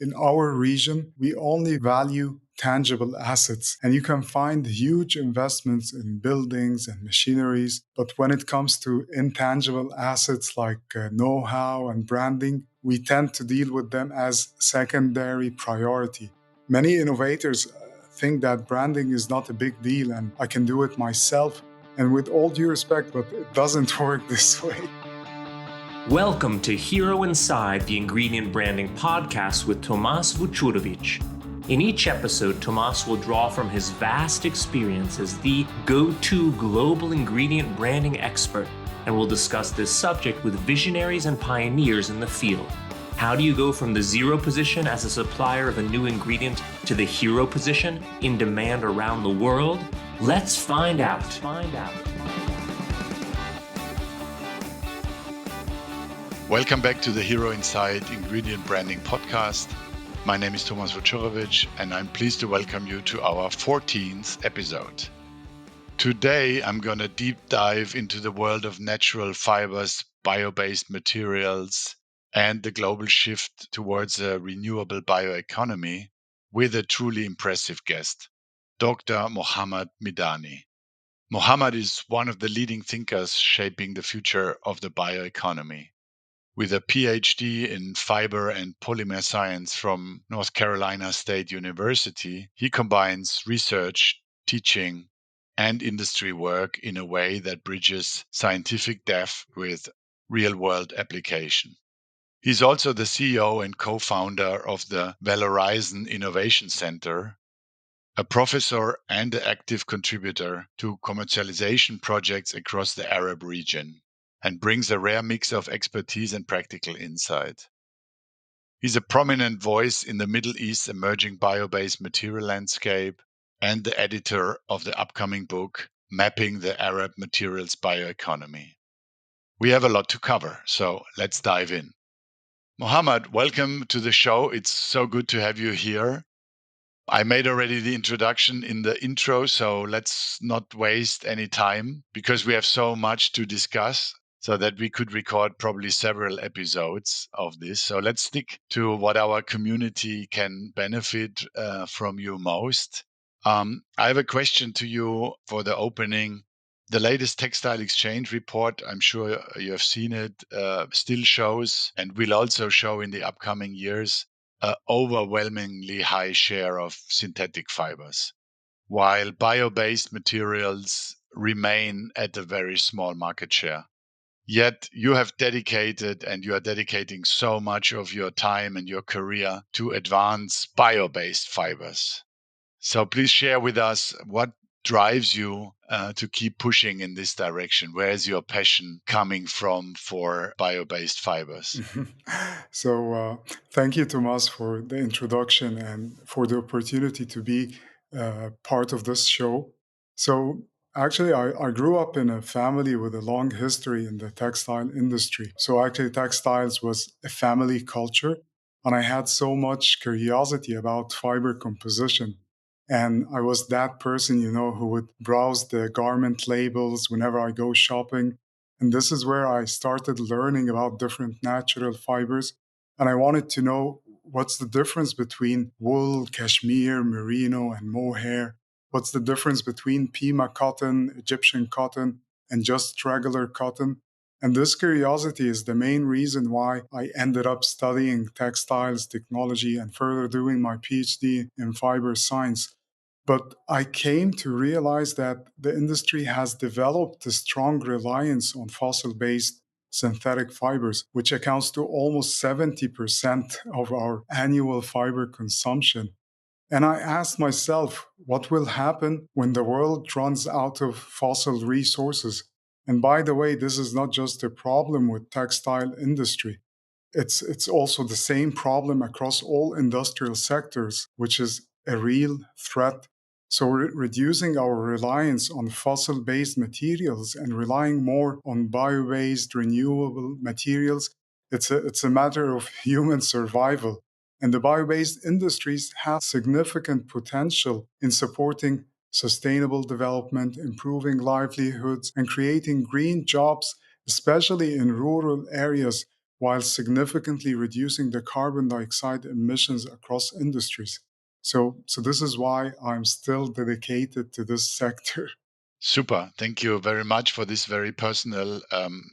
In our region, we only value tangible assets, and you can find huge investments in buildings and machineries. But when it comes to intangible assets like know how and branding, we tend to deal with them as secondary priority. Many innovators think that branding is not a big deal and I can do it myself. And with all due respect, but it doesn't work this way. Welcome to HeroInside the Ingredient Branding Podcast with Tomas Vučurović. In each episode, Tomas will draw from his vast experience as the go-to global ingredient branding expert and will discuss this subject with visionaries and pioneers in the field. How do you go from the zero position as a supplier of a new ingredient to the hero position in demand around the world? Let's find out. Welcome back to the HeroInside Ingredient Branding Podcast. My name is Tomas Vučurović, and I'm pleased to welcome you to our 14th episode. Today, I'm going to deep dive into the world of natural fibers, bio-based materials, and the global shift towards a renewable bioeconomy with a truly impressive guest, Dr. Mohamad Midani. Mohamad is one of the leading thinkers shaping the future of the bioeconomy. With a PhD in fiber and polymer science from North Carolina State University, he combines research, teaching, and industry work in a way that bridges scientific depth with real-world application. He's also the CEO and co-founder of the VALORIZEN Innovation Center, a professor and an active contributor to commercialization projects across the Arab region, and brings a rare mix of expertise and practical insight. He's a prominent voice in the Middle East's emerging bio-based material landscape and the editor of the upcoming book, Mapping the Arab Materials Bioeconomy. We have a lot to cover, so let's dive in. Mohamad, welcome to the show. It's so good to have you here. I made already the introduction in the intro, so let's not waste any time because we have so much to discuss, so that we could record probably several episodes of this. So let's stick to what our community can benefit from you most. I have a question to you for the opening. The latest textile exchange report, I'm sure you have seen it, still shows and will also show in the upcoming years an overwhelmingly high share of synthetic fibers, while bio-based materials remain at a very small market share. Yet you have dedicated and you are dedicating so much of your time and your career to advance bio-based fibers. So please share with us what drives you to keep pushing in this direction. Where is your passion coming from for bio-based fibers? So thank you, Tomas, for the introduction and for the opportunity to be part of this show. So actually, I grew up in a family with a long history in the textile industry. So actually, textiles was a family culture, and I had so much curiosity about fiber composition. And I was that person, who would browse the garment labels whenever I go shopping. And this is where I started learning about different natural fibers. And I wanted to know what's the difference between wool, cashmere, merino, and mohair. What's the difference between Pima cotton, Egyptian cotton, and just regular cotton? And this curiosity is the main reason why I ended up studying textiles technology and further doing my PhD in fiber science. But I came to realize that the industry has developed a strong reliance on fossil based synthetic fibers, which accounts to almost 70% of our annual fiber consumption. And I asked myself, what will happen when the world runs out of fossil resources? And by the way, this is not just a problem with textile industry. It's also the same problem across all industrial sectors, which is a real threat. So reducing our reliance on fossil-based materials and relying more on bio-based renewable materials, it's a matter of human survival. And the bio-based industries have significant potential in supporting sustainable development, improving livelihoods, and creating green jobs, especially in rural areas while significantly reducing the carbon dioxide emissions across industries. So this is why I'm still dedicated to this sector. Super. Thank you very much for this very personal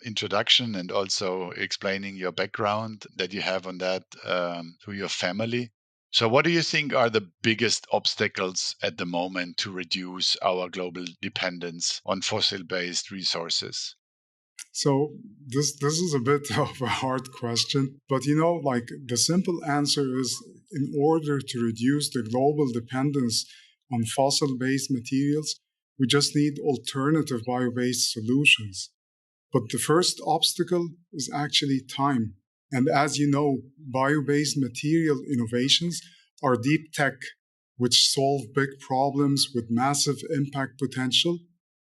introduction and also explaining your background that you have on that to your family. So, what do you think are the biggest obstacles at the moment to reduce our global dependence on fossil based resources? So this is a bit of a hard question, but like the simple answer is in order to reduce the global dependence on fossil-based materials, we just need alternative bio-based solutions. But the first obstacle is actually time. And as you know, bio-based material innovations are deep tech, which solve big problems with massive impact potential,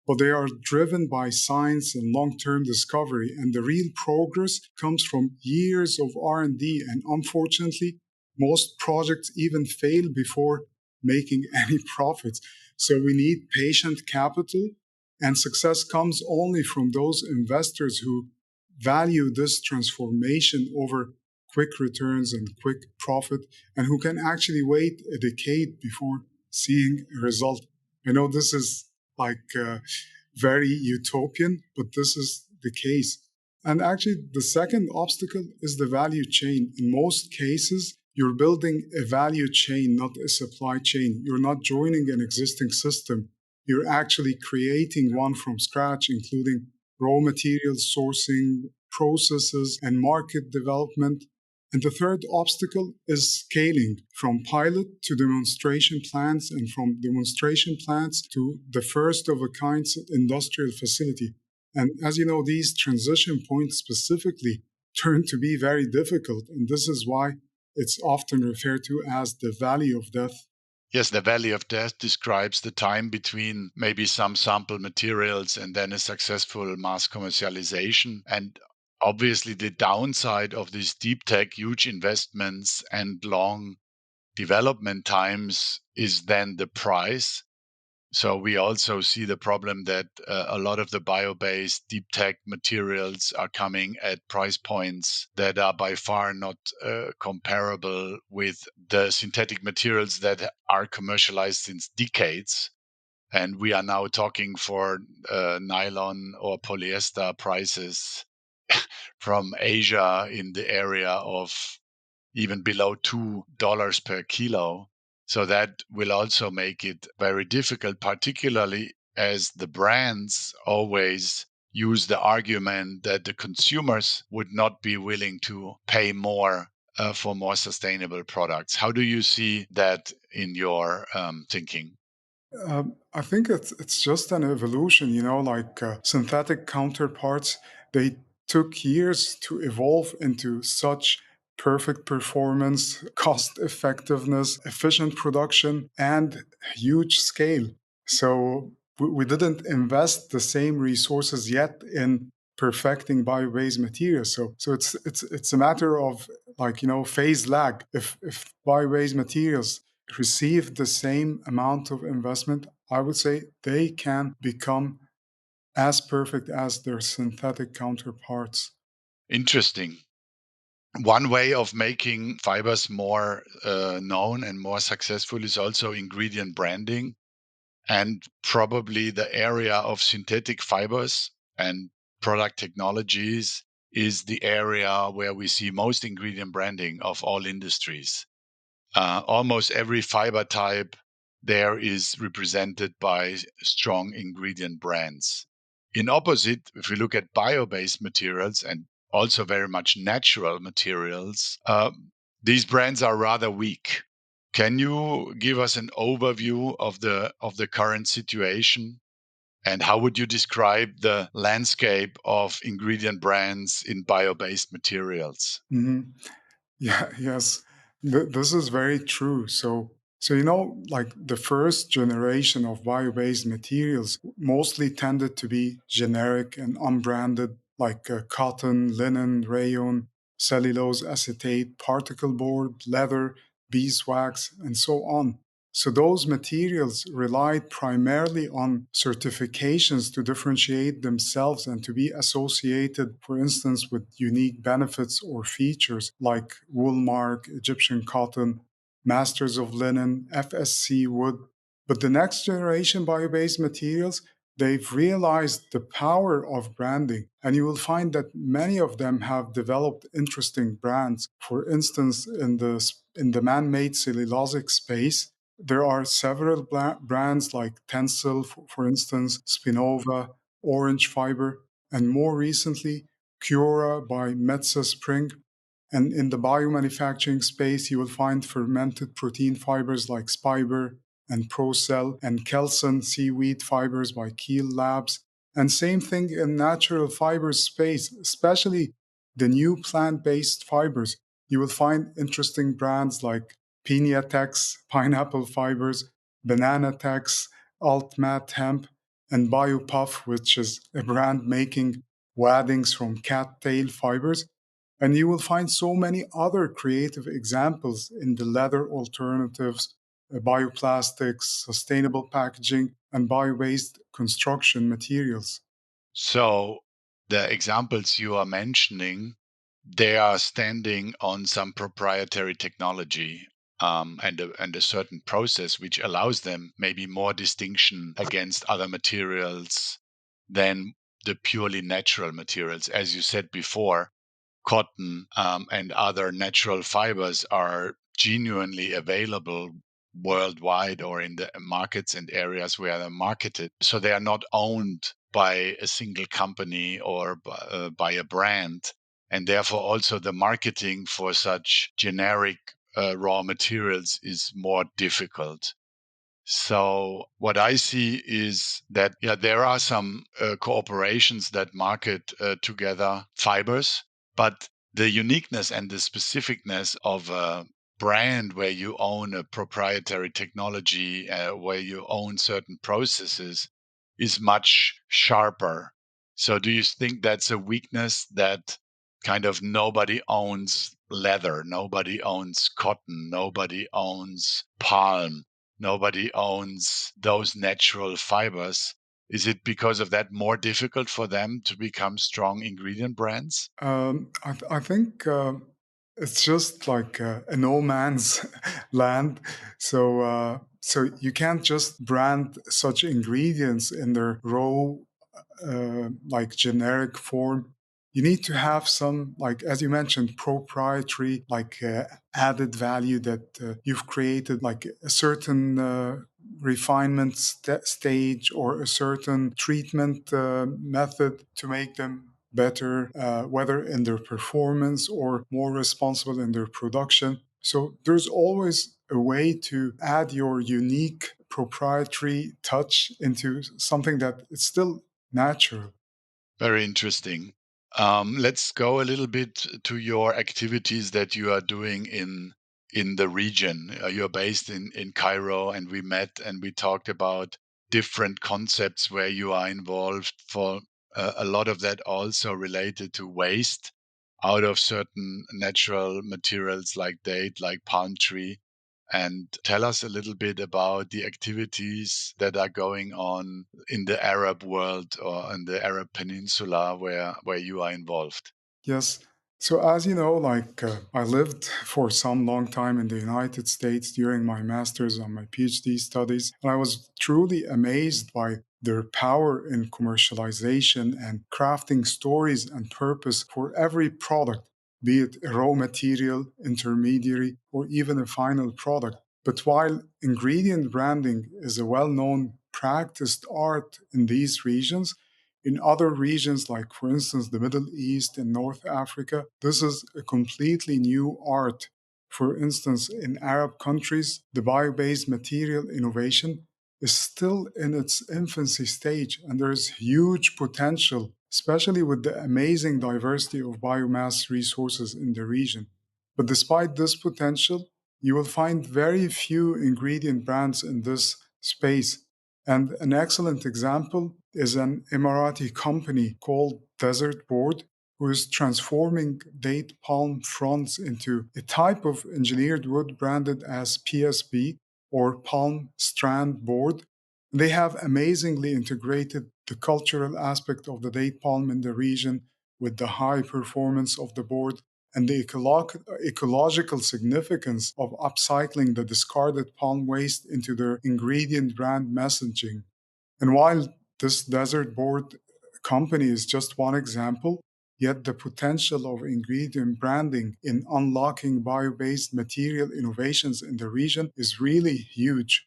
but they are driven by science and long-term discovery, and the real progress comes from years of R&D, and unfortunately, most projects even fail before making any profits. So we need patient capital, and success comes only from those investors who value this transformation over quick returns and quick profit, and who can actually wait a decade before seeing a result. I know this is very utopian, but this is the case. And actually, the second obstacle is the value chain. In most cases, you're building a value chain, not a supply chain. You're not joining an existing system. You're actually creating one from scratch, including raw materials sourcing, processes, and market development. And the third obstacle is scaling from pilot to demonstration plants and from demonstration plants to the first of a kind industrial facility. And as you know, these transition points specifically turn to be very difficult. And this is why it's often referred to as the valley of death. Yes, the valley of death describes the time between maybe some sample materials and then a successful mass commercialization. And obviously, the downside of these deep tech, huge investments and long development times is then the price. So we also see the problem that a lot of the bio-based deep tech materials are coming at price points that are by far not comparable with the synthetic materials that are commercialized since decades. And we are now talking for nylon or polyester prices from Asia in the area of even below $2 per kilo. So that will also make it very difficult, particularly as the brands always use the argument that the consumers would not be willing to pay more for more sustainable products. How do you see that in your thinking? I think it's just an evolution, like synthetic counterparts. They took years to evolve into such perfect performance, cost effectiveness, efficient production, and huge scale. So we didn't invest the same resources yet in perfecting bio-based materials. So it's a matter of phase lag. If bio-based materials receive the same amount of investment, I would say they can become as perfect as their synthetic counterparts. Interesting. One way of making fibers more known and more successful is also ingredient branding. And probably the area of synthetic fibers and product technologies is the area where we see most ingredient branding of all industries. Almost every fiber type there is represented by strong ingredient brands. In opposite, if we look at bio-based materials and also very much natural materials, these brands are rather weak. Can you give us an overview of the current situation, and how would you describe the landscape of ingredient brands in bio-based materials? Mhm. Yeah, yes, this is very true. So like the first generation of bio-based materials mostly tended to be generic and unbranded, like cotton, linen, rayon, cellulose acetate, particle board, leather, beeswax, and so on. So those materials relied primarily on certifications to differentiate themselves and to be associated, for instance, with unique benefits or features like Woolmark, Egyptian cotton, Masters of Linen, FSC wood. But the next generation bio-based materials, they've realized the power of branding, and you will find that many of them have developed interesting brands. For instance, in the man-made cellulosic space, there are several brands like Tencel, for instance, Spinova, Orange Fiber, and more recently, Cura by Metza Spring. And in the biomanufacturing space, you will find fermented protein fibers like Spiber and Procell, and Kelson seaweed fibers by Keel Labs. And same thing in natural fibers space, especially the new plant-based fibers. You will find interesting brands like Pinatex, Pineapple Fibers, Bananatex, Altmat Hemp, and BioPuff, which is a brand making waddings from cattail fibers. And you will find so many other creative examples in the leather alternatives, bioplastics, sustainable packaging, and bio-based construction materials. So the examples you are mentioning, they are standing on some proprietary technology, and a certain process which allows them maybe more distinction against other materials than the purely natural materials. As you said before, cotton, and other natural fibers are genuinely available worldwide or in the markets and areas where they're marketed. So they are not owned by a single company or by a brand. And therefore, also the marketing for such generic raw materials is more difficult. So what I see is that, yeah, there are some corporations that market together fibers, but the uniqueness and the specificness of a brand where you own a proprietary technology, where you own certain processes, is much sharper. So do you think that's a weakness, that kind of nobody owns leather, nobody owns cotton, nobody owns palm? Nobody owns those natural fibers. Is it because of that more difficult for them to become strong ingredient brands? I think it's just like a no man's land. So you can't just brand such ingredients in their raw like generic form. You need to have some, like as you mentioned, proprietary, like added value that you've created, like a certain refinement stage or a certain treatment method to make them better, whether in their performance or more responsible in their production. So there's always a way to add your unique proprietary touch into something that is still natural. Very interesting. Let's go a little bit to your activities that you are doing in the region. You're based in Cairo, and we met and we talked about different concepts where you are involved. For a lot of that also related to waste out of certain natural materials like date, like palm tree. And tell us a little bit about the activities that are going on in the Arab world or in the Arab Peninsula where you are involved. Yes. So, as you know, like I lived for some long time in the United States during my master's and my PhD studies, and I was truly amazed by their power in commercialization and crafting stories and purpose for every product, be it a raw material, intermediary, or even a final product. But while ingredient branding is a well known practiced art in these regions, in other regions, like for instance the Middle East and North Africa, this is a completely new art. For instance, in Arab countries, the bio based material innovation is still in its infancy stage, and there is huge potential, especially with the amazing diversity of biomass resources in the region. But despite this potential, you will find very few ingredient brands in this space. And an excellent example is an Emirati company called Desert Board, who is transforming date palm fronds into a type of engineered wood branded as PSB. or palm strand board. They have amazingly integrated the cultural aspect of the date palm in the region with the high performance of the board and the ecological significance of upcycling the discarded palm waste into their ingredient brand messaging. And while this desert board company is just one example, yet the potential of ingredient branding in unlocking bio based material innovations in the region is really huge.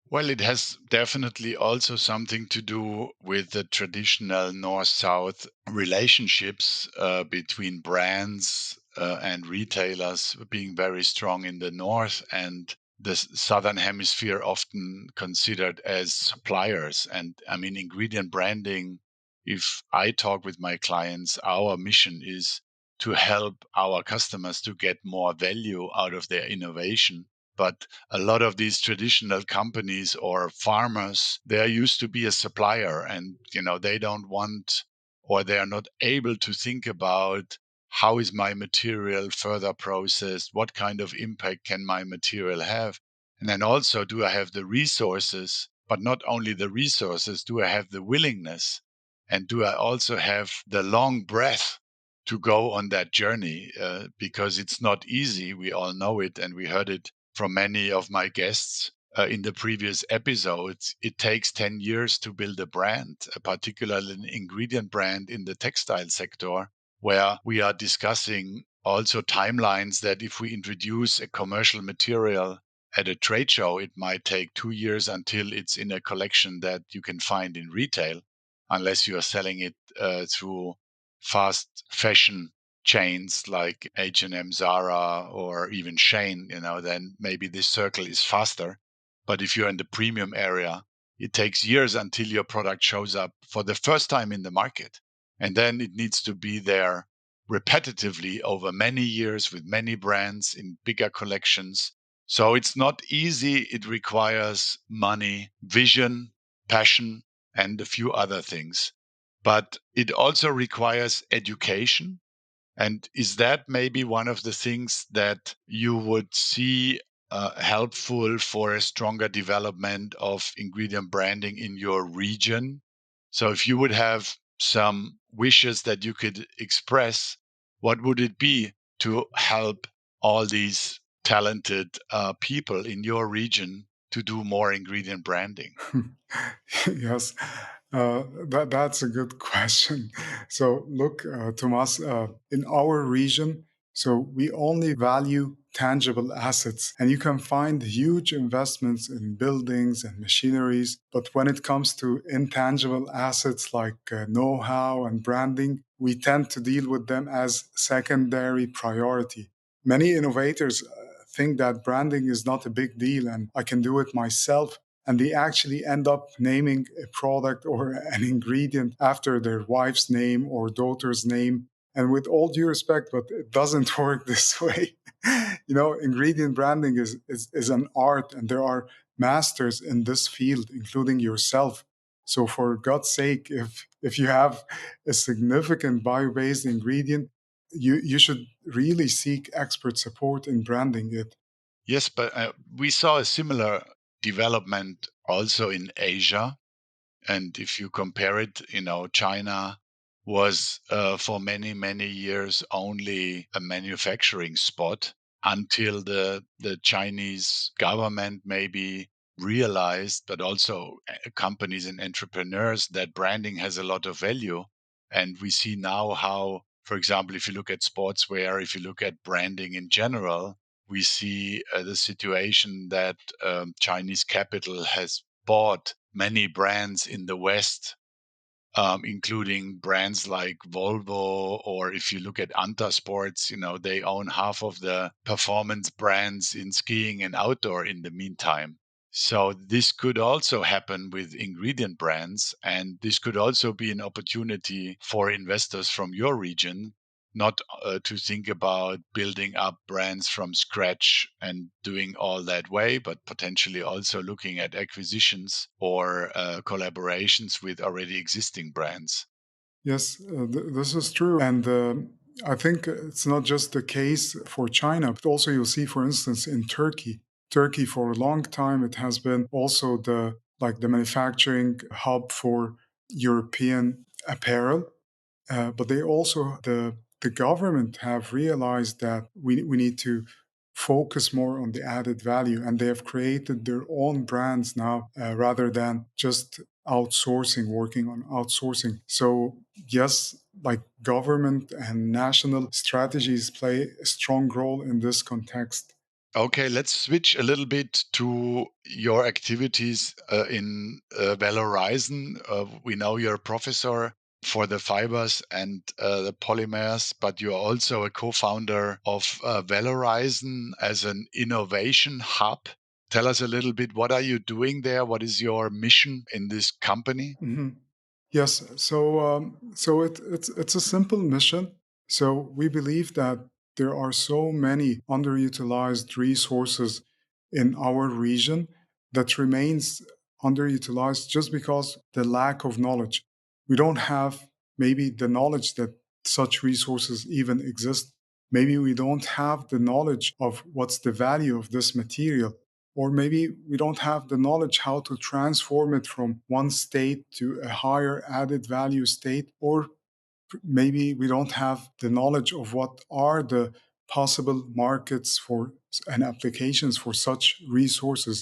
Well, it has definitely also something to do with the traditional North South relationships between brands and retailers being very strong in the North and the Southern Hemisphere often considered as suppliers. And I mean, ingredient branding, if I talk with my clients, our mission is to help our customers to get more value out of their innovation. But a lot of these traditional companies or farmers, they're used to be a supplier, and they don't want, or they are not able to think about how is my material further processed, what kind of impact can my material have, and then also, do I have the resources? But not only the resources, do I have the willingness, and do I also have the long breath to go on that journey? Because it's not easy, we all know it, and we heard it from many of my guests in the previous episodes. It takes 10 years to build a brand, particularly an ingredient brand in the textile sector, where we are discussing also timelines that if we introduce a commercial material at a trade show, it might take 2 years until it's in a collection that you can find in retail, unless you are selling it through fast fashion chains like H&M, Zara, or even Shane, then maybe this circle is faster. But if you're in the premium area, it takes years until your product shows up for the first time in the market. And then it needs to be there repetitively over many years with many brands in bigger collections. So it's not easy. It requires money, vision, passion, and a few other things. But it also requires education. And is that maybe one of the things that you would see helpful for a stronger development of ingredient branding in your region? So, if you would have some wishes that you could express, what would it be to help all these talented people in your region to do more ingredient branding? Yes, that's a good question. So, look, Tomas, in our region, so we only value tangible assets, and you can find huge investments in buildings and machineries. But when it comes to intangible assets like know how and branding, we tend to deal with them as secondary priority. Many innovators think that branding is not a big deal and I can do it myself, and they actually end up naming a product or an ingredient after their wife's name or daughter's name. And with all due respect, but it doesn't work this way. Ingredient branding is an art, and there are masters in this field, including yourself. So, for God's sake, if you have a significant bio based ingredient, you should really seek expert support in branding it. Yes, but we saw a similar development also in Asia. And if you compare it, China was for many, many years only a manufacturing spot until the Chinese government maybe realized, but also companies and entrepreneurs, that branding has a lot of value. And we see now how, for example, if you look at sportswear, if you look at branding in general, we see the situation that Chinese capital has bought many brands in the West, including brands like Volvo, or if you look at Anta Sports, they own half of the performance brands in skiing and outdoor in the meantime. So this could also happen with ingredient brands, and this could also be an opportunity for investors from your region, not to think about building up brands from scratch and doing all that way, but potentially also looking at acquisitions or collaborations with already existing brands. Yes, this is true. And I think it's not just the case for China, but also you'll see, for instance, in Turkey. Turkey for a long time. It has been also the manufacturing hub for European apparel. But they also the government have realized that we need to focus more on the added value, and they have created their own brands now rather than just working on outsourcing. So yes, like government and national strategies play a strong role in this context. Okay, let's switch a little bit to your activities in VALORIZEN. We know you're a professor for the fibers and the polymers, but you're also a co-founder of VALORIZEN as an innovation hub. Tell us a little bit, what are you doing there? What is your mission in this company? Mhm. Yes, it's a simple mission. So we believe that there are so many underutilized resources in our region that remains underutilized just because the lack of knowledge. We don't have maybe the knowledge that such resources even exist. Maybe we don't have the knowledge of what's the value of this material, or maybe we don't have the knowledge how to transform it from one state to a higher added value state, or maybe we don't have the knowledge of what are the possible markets for and applications for such resources.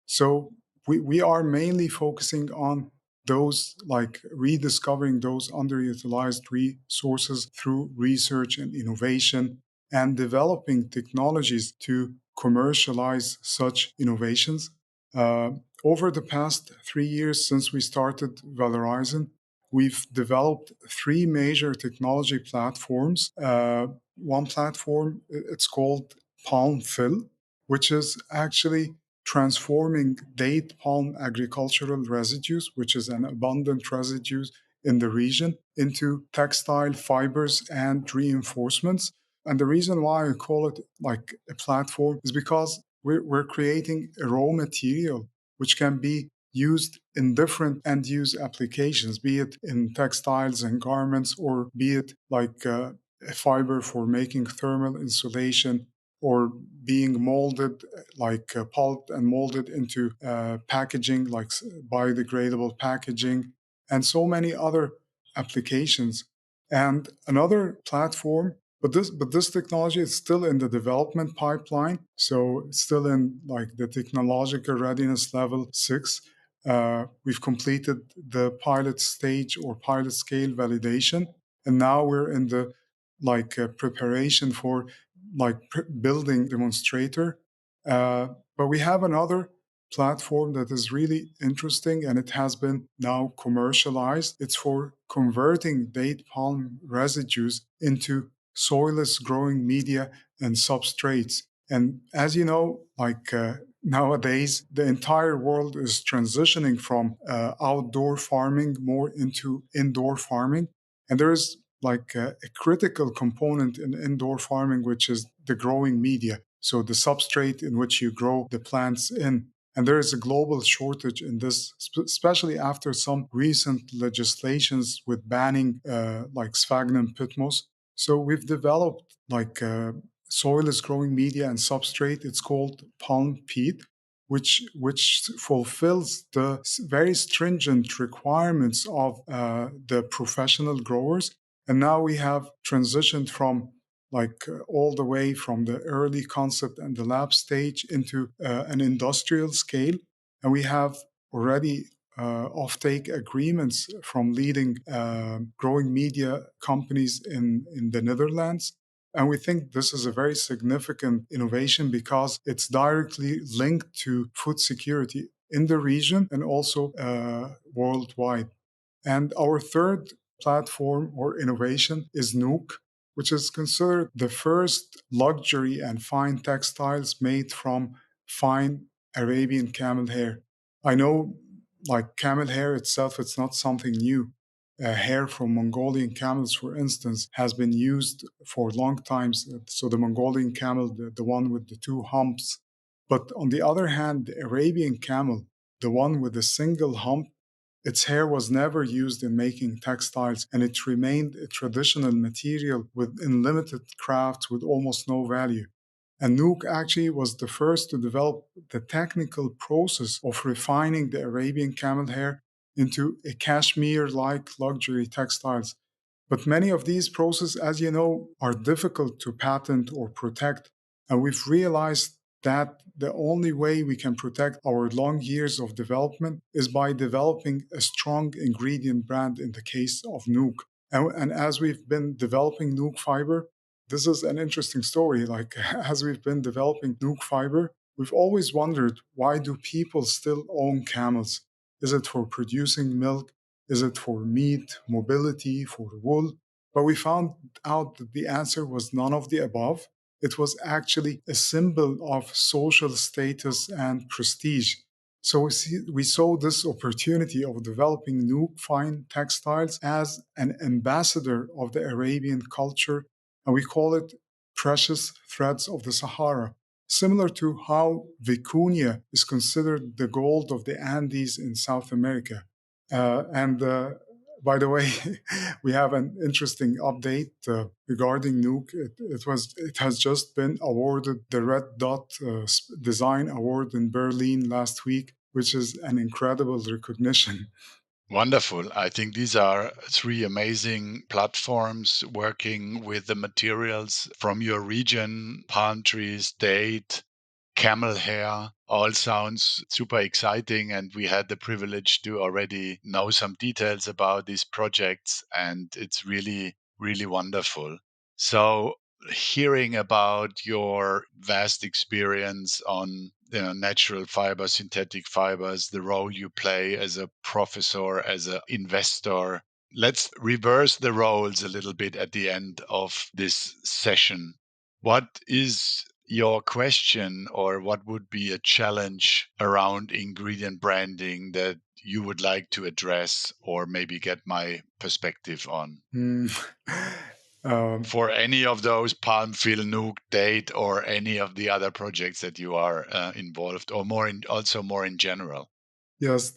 So we are mainly focusing on those, like rediscovering those underutilized resources through research and innovation, and developing technologies to commercialize such innovations. Uh, Over the past 3 years since we started VALORIZEN, we've developed three major technology platforms. One platform, it's called PalmFil, which is actually transforming date palm agricultural residues, which is an abundant residue in the region, into textile fibers and reinforcements. And the reason why I call it like a platform is because we're creating a raw material which can be used in different end use applications, be it in textiles and garments, or be it like a fiber for making thermal insulation, or being molded like pulped and molded into packaging, like biodegradable packaging, and so many other applications. And another platform, but this technology is still in the development pipeline, so it's still in like the technological readiness level 6. We've completed the pilot stage or pilot scale validation, and now we're in the preparation for building demonstrator. But we have another platform that is really interesting, and it has been now commercialized. It's for converting date palm residues into soilless growing media and substrates. And as you know, nowadays, the entire world is transitioning from outdoor farming more into indoor farming. And there is a critical component in indoor farming, which is the growing media. So the substrate in which you grow the plants in. And there is a global shortage in this, especially after some recent legislations with banning sphagnum pitmos. So we've developed soilless growing media and substrate. It's called PalmPeat, which fulfills the very stringent requirements of the professional growers. And now we have transitioned from all the way from the early concept and the lab stage into an industrial scale, and we have already offtake agreements from leading growing media companies in the Netherlands. And we think this is a very significant innovation because it's directly linked to food security in the region and also worldwide. And our third platform or innovation is Noukk, which is considered the first luxury and fine textiles made from fine Arabian camel hair. I know, like camel hair itself, it's not something new. Hair from Mongolian camels, for instance, has been used for long times. So the Mongolian camel, the one with the two humps. But on the other hand, the Arabian camel, the one with a single hump, its hair was never used in making textiles, and it remained a traditional material with in limited crafts with almost no value. And Noukk actually was the first to develop the technical process of refining the Arabian camel hair into a cashmere like luxury textiles. But many of these processes, as you know, are difficult to patent or protect. And we've realized that the only way we can protect our long years of development is by developing a strong ingredient brand in the case of Nook. And as we've been developing Nook fiber, this is an interesting story. Like, as we've been developing Nook fiber, we've always wondered, why do people still own camels? Is it for producing milk? Is it for meat, mobility, for wool? But we found out that the answer was none of the above. It was actually a symbol of social status and prestige. So we saw this opportunity of developing new fine textiles as an ambassador of the Arabian culture, and we call it precious threads of the Sahara, similar to how vicuña is considered the gold of the Andes in South America. And by the way, we have an interesting update regarding Nuke. It has just been awarded the Red Dot Design Award in Berlin last week, which is an incredible recognition. Wonderful. I think these are three amazing platforms working with the materials from your region: palm trees, date, camel hair. All sounds super exciting. And we had the privilege to already know some details about these projects. And it's really, really wonderful. So, hearing about your vast experience on natural fibers, synthetic fibers, the role you play as a professor, as an investor. Let's reverse the roles a little bit at the end of this session. What is your question, or what would be a challenge around ingredient branding that you would like to address or maybe get my perspective on? Mm. um, For any of those PalmFil, Noukk, Date, or any of the other projects that you are involved, or also more in general. Yes,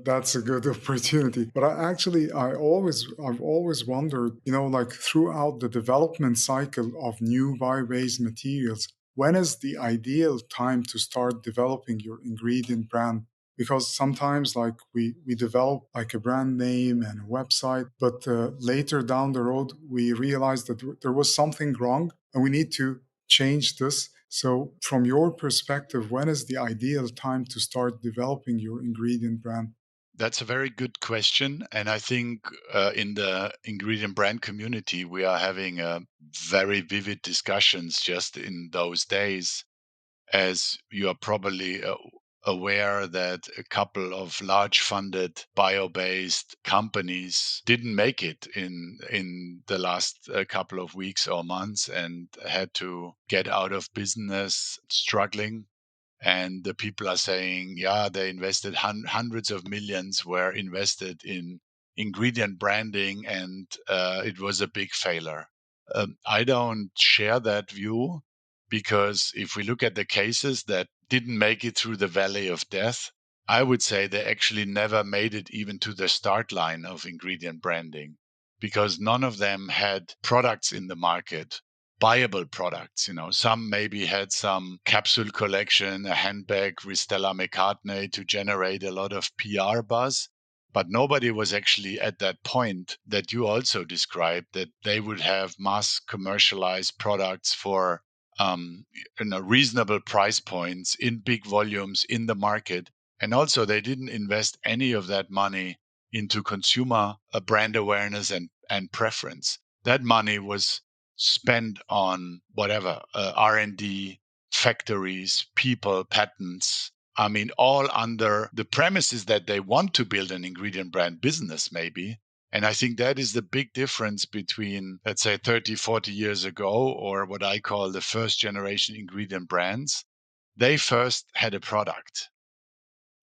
that's a good opportunity. But I've always wondered, like throughout the development cycle of new bio-based materials, when is the ideal time to start developing your ingredient brand? Because sometimes, like, we develop like a brand name and a website, but later down the road we realize that there was something wrong and we need to change this. So, from your perspective, when is the ideal time to start developing your ingredient brand? That's a very good question. And I think in the ingredient brand community, we are having very vivid discussions just in those days, as you are probably aware that a couple of large funded bio-based companies didn't make it in the last couple of weeks or months and had to get out of business, struggling. And the people are saying, yeah, they invested hundreds of millions were invested in ingredient branding, and it was a big failure. I don't share that view, because if we look at the cases that didn't make it through the valley of death, I would say they actually never made it even to the start line of ingredient branding, because none of them had products in the market, viable products. Some maybe had some capsule collection, a handbag with Stella McCartney to generate a lot of PR buzz. But nobody was actually at that point that you also described, that they would have mass commercialized products for reasonable price points in big volumes in the market. And also, they didn't invest any of that money into consumer brand awareness and preference. That money was spent on whatever, R&D, factories, people, patents. I mean, all under the premises that they want to build an ingredient brand business, maybe. And I think that is the big difference between, let's say, 30, 40 years ago, or what I call the first generation ingredient brands. They first had a product,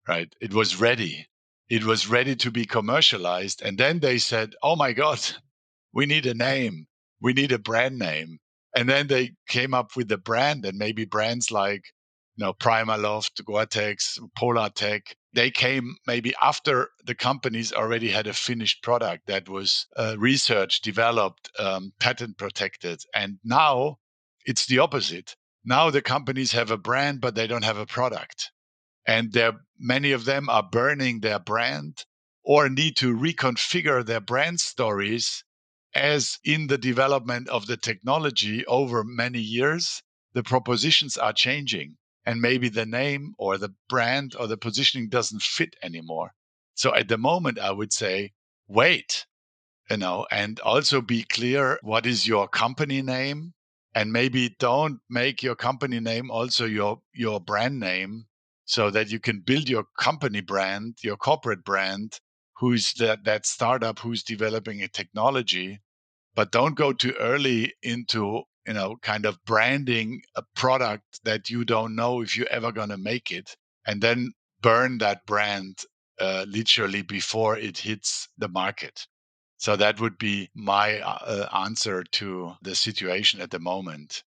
right? It was ready. It was ready to be commercialized. And then they said, oh my God, we need a name. We need a brand name. And then they came up with the brand, and maybe brands like, Primaloft, Gore-Tex, Polartec. They came maybe after the companies already had a finished product that was researched, developed, patent protected. And now it's the opposite. Now the companies have a brand, but they don't have a product. And many of them are burning their brand or need to reconfigure their brand stories as in the development of the technology over many years, the propositions are changing and maybe the name or the brand or the positioning doesn't fit anymore. So at the moment, I would say, wait, and also be clear what is your company name, and maybe don't make your company name also your brand name, so that you can build your company brand, your corporate brand, who's that startup who's developing a technology. But don't go too early into kind of branding a product that you don't know if you're ever going to make it, and then burn that brand literally before it hits the market. So that would be my answer to the situation at the moment.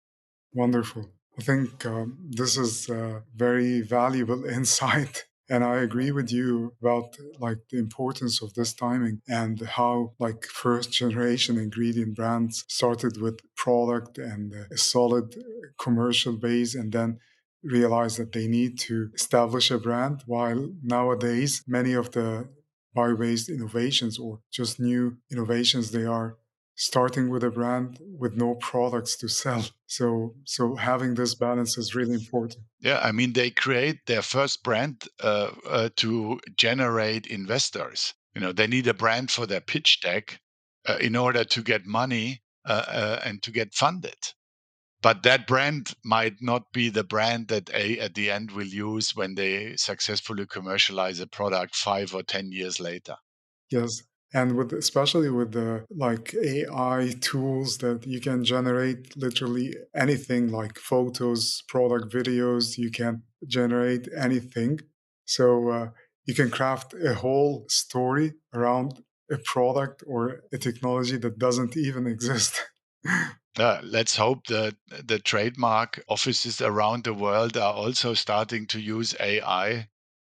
Wonderful. I think this is very valuable insight. And I agree with you about like the importance of this timing and how like first generation ingredient brands started with product and a solid commercial base and then realized that they need to establish a brand, while nowadays many of the bio-based innovations or just new innovations, they are starting with a brand with no products to sell. So having this balance is really important. Yeah, I mean, they create their first brand to generate investors. They need a brand for their pitch deck in order to get money and to get funded. But that brand might not be the brand that at the end will use when they successfully commercialize a product 5 or 10 years later. Yes. And with especially with the like AI tools that you can generate literally anything like photos, product videos, you can generate anything. So you can craft a whole story around a product or a technology that doesn't even exist. Let's hope that the trademark offices around the world are also starting to use AI,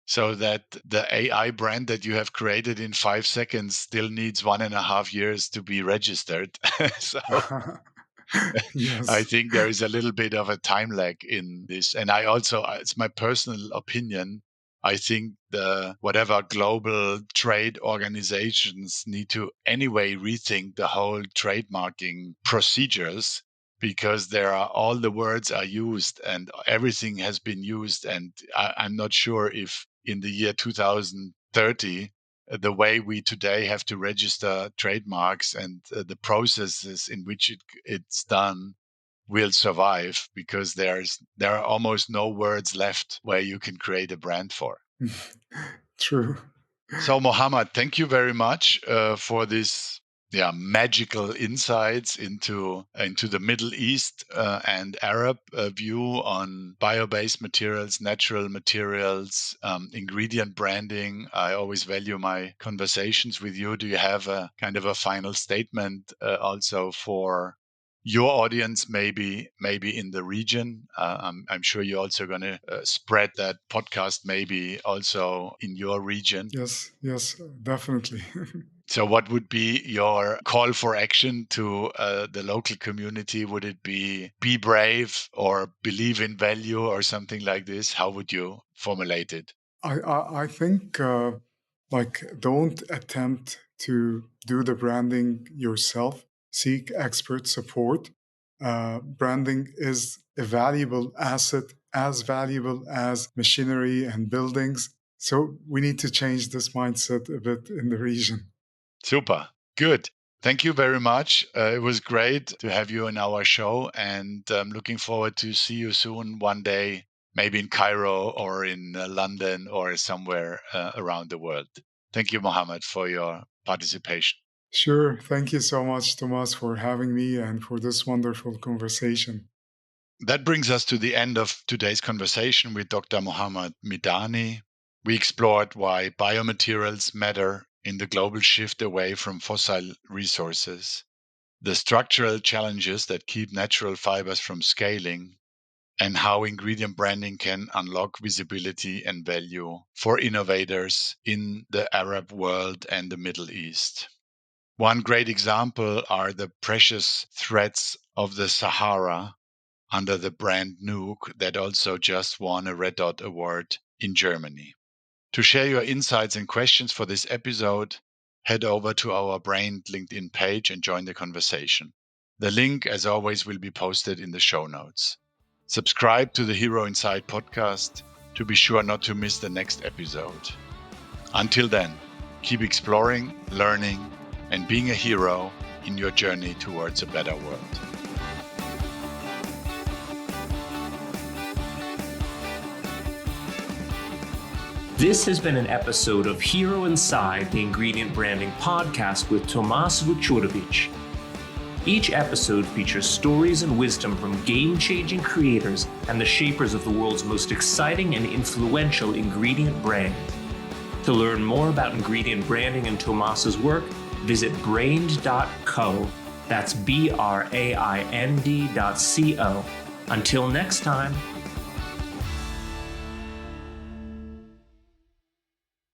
so that the AI brand that you have created in 5 seconds still needs 1.5 years to be registered. So I Yes. think there is a little bit of a time lag in this. And I also, it's my personal opinion, I think the whatever global trade organizations need to anyway rethink the whole trademarking procedures, because there are all the words are used and everything has been used. And I'm not sure if in the year 2030, the way we today have to register trademarks and the processes in which it's done will survive, because there are almost no words left where you can create a brand for. True. So, Mohammed, thank you very much for this, magical insights into the Middle East and Arab view on bio-based materials, natural materials, ingredient branding. I always value my conversations with you. Do you have a kind of a final statement also for your audience, maybe in the region? I'm sure you're also going to spread that podcast maybe also in your region. Yes, yes, definitely. So, what would be your call for action to the local community? Would it be brave or believe in value or something like this? How would you formulate it? I think like don't attempt to do the branding yourself. Seek expert support. Branding is a valuable asset, as valuable as machinery and buildings. So we need to change this mindset a bit in the region. Super. Good. Thank you very much. It was great to have you in our show, and I'm looking forward to see you soon one day, maybe in Cairo or in London or somewhere around the world. Thank you, Mohammed, for your participation. Sure. Thank you so much, Tomas, for having me and for this wonderful conversation. That brings us to the end of today's conversation with Dr. Mohamad Midani. We explored why biomaterials matter in the global shift away from fossil resources, the structural challenges that keep natural fibers from scaling, and how ingredient branding can unlock visibility and value for innovators in the Arab world and the Middle East. One great example are the precious threads of the Sahara, under the brand Noukk that also just won a Red Dot Award in Germany. To share your insights and questions for this episode, head over to our brand LinkedIn page and join the conversation. The link, as always, will be posted in the show notes. Subscribe to the Hero Inside podcast to be sure not to miss the next episode. Until then, keep exploring, learning, and being a hero in your journey towards a better world. This has been an episode of Hero Inside the Ingredient Branding Podcast with Tomas Vučurović. Each episode features stories and wisdom from game-changing creators and the shapers of the world's most exciting and influential ingredient brand. To learn more about ingredient branding and Tomas's work, visit brained.co. That's BRAIND.co. Until next time.